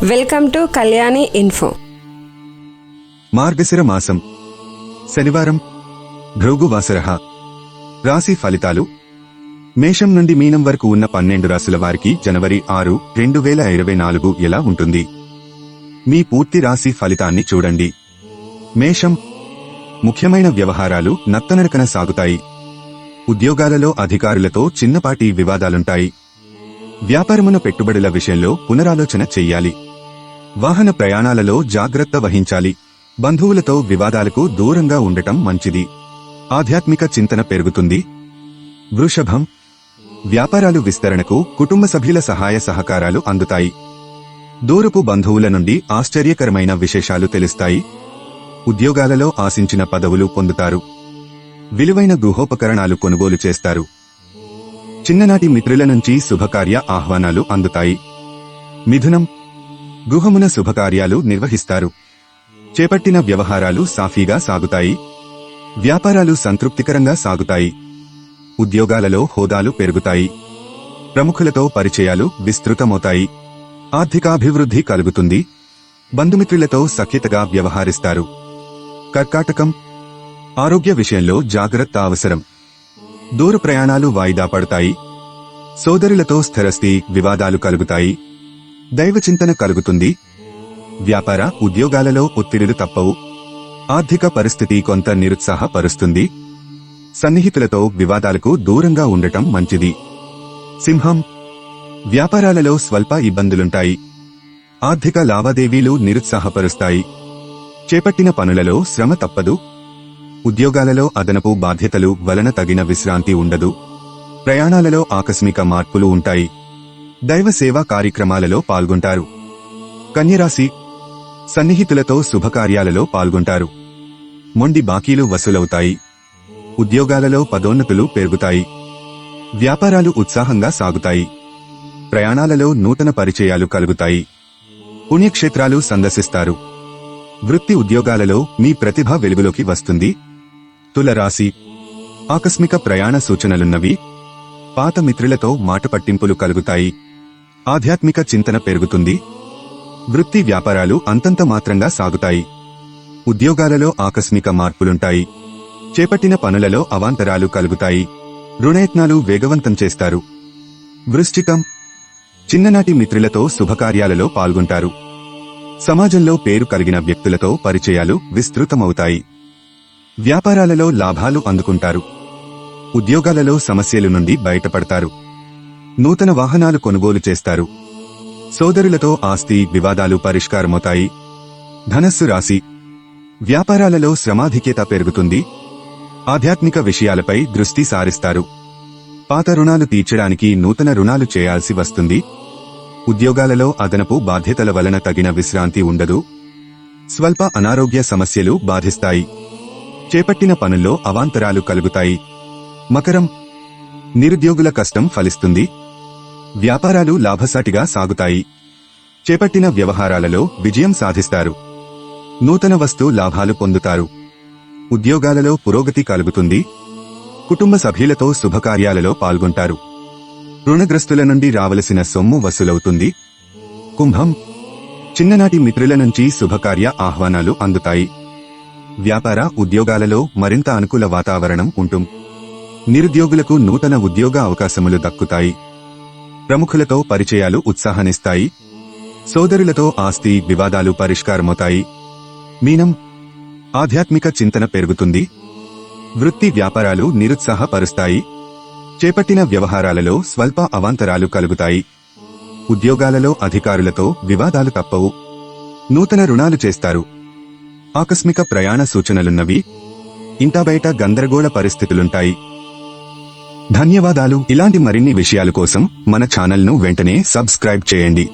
Welcome to Kalyani Info. మార్గశిర మాసం శనివారం భృగువాసరః. రాశి ఫలితాలు. మేషం నుండి మీనం వరకు ఉన్న 12 రాశుల వారికి జనవరి 6, 2024 ఎలా ఉంటుంది? మీ పూర్తి రాశి ఫలితాన్ని చూడండి. మేషం. ముఖ్యమైన వ్యవహారాలు నత్తనడకన సాగుతాయి. ఉద్యోగాలలో అధికారులతో చిన్నపాటి వివాదాలుంటాయి. వ్యాపారమున పెట్టుబడుల విషయంలో పునరాలోచన చెయ్యాలి. వాహన ప్రయాణాలలో జాగ్రత్త వహించాలి. బంధువులతో వివాదాలకు దూరంగా ఉండటం మంచిది. ఆధ్యాత్మిక చింతన పెరుగుతుంది. వృషభం. వ్యాపారాలు విస్తరణకు కుటుంబ సభ్యుల సహాయ సహకారాలు అందుతాయి. దూరపు బంధువుల నుండి ఆశ్చర్యకరమైన విశేషాలు తెలుస్తాయి. ఉద్యోగాలలో ఆశించిన పదవులు పొందుతారు. విలువైన గృహోపకరణాలు కొనుగోలు చేస్తారు. చిన్ననాటి మిత్రుల నుంచి శుభకార్య ఆహ్వానాలు అందుతాయి. మిథునం. గృహమున శుభకార్యాలు నిర్వహిస్తారు. చేపట్టిన వ్యవహారాలు సాఫీగా సాగుతాయి. వ్యాపారాలు సంతృప్తికరంగా సాగుతాయి. ఉద్యోగాలలో హోదాలు పెరుగుతాయి. ప్రముఖులతో పరిచయాలు విస్తృతమవుతాయి. ఆర్థికాభివృద్ధి కలుగుతుంది. బంధుమిత్రులతో సఖ్యతగా వ్యవహరిస్తారు. కర్కాటకం. ఆరోగ్య విషయంలో జాగ్రత్త అవసరం. దూర ప్రయాణాలు వాయిదా పడతాయి. సోదరులతో స్థిరస్థి వివాదాలు కలుగుతాయి. దైవచింతన కలుగుతుంది. వ్యాపార ఉద్యోగాలలో ఒత్తిడులు తప్పవు. ఆర్థిక పరిస్థితి కొంత నిరుత్సాహపరుస్తుంది. సన్నిహితులతో వివాదాలకు దూరంగా ఉండటం మంచిది. సింహం. వ్యాపారాలలో స్వల్ప ఇబ్బందులుంటాయి. ఆర్థిక లావాదేవీలు నిరుత్సాహపరుస్తాయి. చేపట్టిన పనులలో శ్రమ తప్పదు. ఉద్యోగాలలో అదనపు బాధ్యతలు వలన తగిన విశ్రాంతి ఉండదు. ప్రయాణాలలో ఆకస్మిక మార్పులు ఉంటాయి. దైవ సేవా కార్యక్రమాలలో పాల్గొంటారు. కన్యరాశి. సన్నిహితులతో శుభకార్యాలలో పాల్గొంటారు. మొండి బాకీలు వసూలవుతాయి. ఉద్యోగాలలో పదోన్నతులు పెరుగుతాయి. వ్యాపారాలు ఉత్సాహంగా సాగుతాయి. ప్రయాణాలలో నూతన పరిచయాలు కలుగుతాయి. పుణ్యక్షేత్రాలు సందర్శిస్తారు. వృత్తి ఉద్యోగాలలో మీ ప్రతిభ వెలుగులోకి వస్తుంది. తులరాశి. ఆకస్మిక ప్రయాణ సూచనలున్నవి. పాత మిత్రులతో మాట పట్టింపులు కలుగుతాయి. ఆధ్యాత్మిక చింతన పెరుగుతుంది. వృత్తి వ్యాపారాలు అంతంత మాత్రంగా సాగుతాయి. ఉద్యోగాలలో ఆకస్మిక మార్పులుంటాయి. చేపట్టిన పనులలో అవాంతరాలు కలుగుతాయి. రుణయత్నాలు వేగవంతం చేస్తారు. వృశ్చికం. చిన్ననాటి మిత్రులతో శుభకార్యాలలో పాల్గొంటారు. సమాజంలో పేరు కలిగిన వ్యక్తులతో పరిచయాలు విస్తృతమవుతాయి. వ్యాపారాలలో లాభాలు అందుకుంటారు. ఉద్యోగాలలో సమస్యల నుండి బయటపడతారు. నూతన వాహనాలు కొనుగోలు చేస్తారు. సోదరులతో ఆస్తి వివాదాలు పరిష్కారమవుతాయి. ధనస్సు రాశి. వ్యాపారాలలో శ్రమాధిక్యత పెరుగుతుంది. ఆధ్యాత్మిక విషయాలపై దృష్టి సారిస్తారు. పాత రుణాలు తీర్చడానికి నూతన రుణాలు చేయాల్సి వస్తుంది. ఉద్యోగాలలో అదనపు బాధ్యతల వలన తగిన విశ్రాంతి ఉండదు. స్వల్ప అనారోగ్య సమస్యలు బాధిస్తాయి. చేపట్టిన పనుల్లో అవాంతరాలు కలుగుతాయి. మకరం. నిరుద్యోగుల కష్టం ఫలిస్తుంది. వ్యాపారాలు లాభసాటిగా సాగుతాయి. చేపట్టిన వ్యవహారాలలో విజయం సాధిస్తారు. నూతన వస్తు లాభాలు పొందుతారు. ఉద్యోగాలలో పురోగతి కలుగుతుంది. కుటుంబ సభ్యులతో శుభకార్యాలలో పాల్గొంటారు. రుణగ్రస్తుల నుండి రావలసిన సొమ్ము వసూలవుతుంది. కుంభం. చిన్ననాటి మిత్రుల నుంచి శుభకార్య ఆహ్వానాలు అందుతాయి. వ్యాపార ఉద్యోగాలలో మరింత అనుకూల వాతావరణం ఉంటుంది. నిరుద్యోగులకు నూతన ఉద్యోగ అవకాశములు దక్కుతాయి. ప్రముఖులతో పరిచయాలు ఉత్సాహాన్నిస్తాయి. సోదరులతో ఆస్తి వివాదాలు పరిష్కారమవుతాయి. మీనం. ఆధ్యాత్మిక చింతన పెరుగుతుంది. వృత్తి వ్యాపారాలు నిరుత్సాహపరుస్తాయి. చేపట్టిన వ్యవహారాలలో స్వల్ప అవాంతరాలు కలుగుతాయి. ఉద్యోగాలలో అధికారులతో వివాదాలు తప్పవు. నూతన రుణాలు చేస్తారు. ఆకస్మిక ప్రయాణ సూచనలున్నవి. ఇంటా బయట గందరగోళ పరిస్థితులుంటాయి. ధన్యవాదాలు. ఇలాంటి మరిన్ని విషయాల కోసం మన ఛానల్ను వెంటనే సబ్స్క్రైబ్ చేయండి.